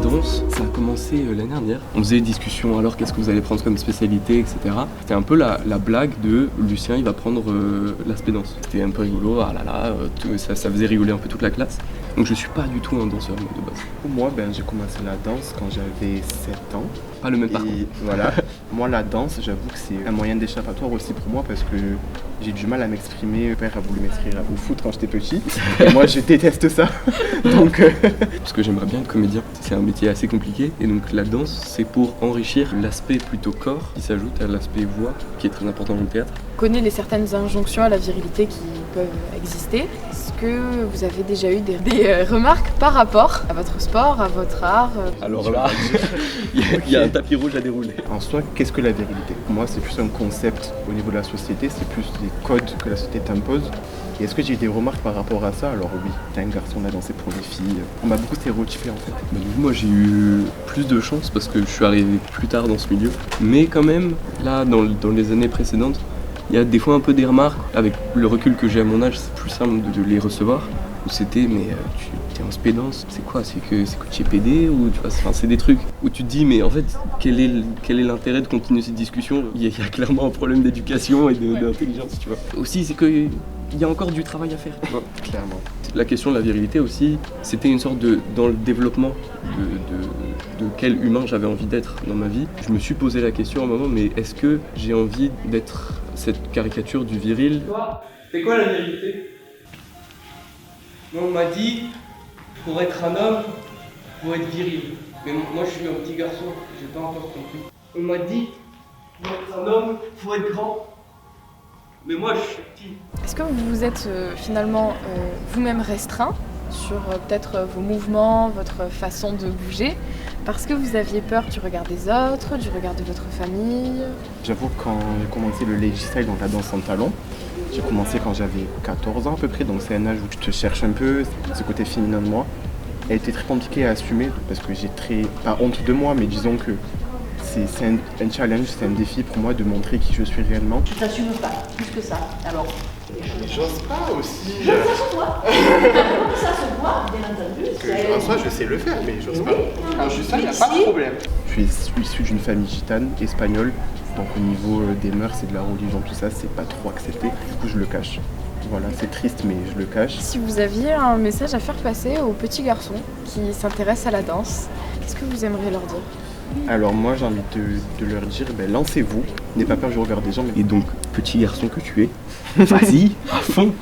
danse, ça a commencé l'année dernière. On faisait des discussions, alors qu'est-ce que vous allez prendre comme spécialité, etc. C'était un peu la blague de Lucien, il va prendre l'aspect danse. C'était un peu rigolo, ah là là, ça faisait rigoler un peu toute la classe. Donc je suis pas du tout un danseur de base. Moi, j'ai commencé la danse quand j'avais 7 ans. Pas le même parcours. Et voilà, moi la danse, j'avoue que c'est un moyen d'échappatoire aussi pour moi parce que j'ai du mal à m'exprimer. Mon père a voulu m'inscrire au foot quand j'étais petit. Et moi je déteste ça. Donc Parce que j'aimerais bien être comédien. C'est un métier assez compliqué. Et donc la danse, c'est pour enrichir l'aspect plutôt corps qui s'ajoute à l'aspect voix qui est très important dans le théâtre. On connaît les certaines injonctions à la virilité qui peuvent exister. Est-ce que vous avez déjà eu des remarques par rapport à votre sport, à votre art Alors là, il y a un tapis rouge à dérouler. en soi, qu'est-ce que la virilité? Pour moi, c'est plus un concept au niveau de la société, c'est plus des codes que la société t'impose. Et est-ce que j'ai eu des remarques par rapport à ça? Alors oui, t'es un garçon, on a dansé pour les filles. On m'a beaucoup stéréotypé en fait. Du coup, moi j'ai eu plus de chance parce que je suis arrivé plus tard dans ce milieu. Mais quand même, là, dans les années précédentes, il y a des fois un peu des remarques. Avec le recul que j'ai à mon âge, c'est plus simple de les recevoir. Où c'était, mais tu es en spédance, c'est quoi? C'est que tu es PD ou tu vois, enfin, c'est des trucs où tu te dis, mais en fait, quel est l'intérêt de continuer cette discussion? Il y a clairement un problème d'éducation et d'intelligence, tu vois. Aussi, c'est qu'il y a encore du travail à faire, tu vois. Clairement. La question de la virilité aussi, c'était une sorte dans le développement de quel humain j'avais envie d'être dans ma vie. Je me suis posé la question à un moment, mais est-ce que j'ai envie d'être cette caricature du viril? Toi, c'est quoi la virilité? Moi, on m'a dit, pour être un homme, faut être viril. Mais moi, je suis un petit garçon, j'ai pas encore compris. On m'a dit, pour être un homme, faut être grand. Mais moi, je suis petit. Est-ce que vous vous êtes finalement vous-même restreint sur peut-être vos mouvements, votre façon de bouger, parce que vous aviez peur du regard des autres, du regard de votre famille? J'avoue que quand j'ai commencé le lady-style, donc la danse sans talons, j'ai commencé quand j'avais 14 ans à peu près, donc c'est un âge où tu te cherches un peu, ce côté féminin de moi. Elle était très compliquée à assumer parce que j'ai pas honte de moi, mais disons que c'est un challenge, c'est un défi pour moi de montrer qui je suis réellement. Tu t'assumes pas, plus que ça. Alors, Mais j'ose pas aussi. ça se voit. Ça se voit, bien entendu. En soi, je sais le faire, mais j'ose pas. Quand je suis ça, il n'y a pas de problème. Je suis issu d'une famille gitane, espagnole, donc au niveau des mœurs et de la religion, tout ça, c'est pas trop accepté. Du coup, je le cache. Voilà, c'est triste, mais je le cache. Si vous aviez un message à faire passer aux petits garçons qui s'intéressent à la danse, qu'est-ce que vous aimeriez leur dire? Alors moi, j'ai envie de leur dire, lancez-vous, n'ayez pas peur du regard des gens. Et donc, petit garçon que tu es, vas-y, à fond.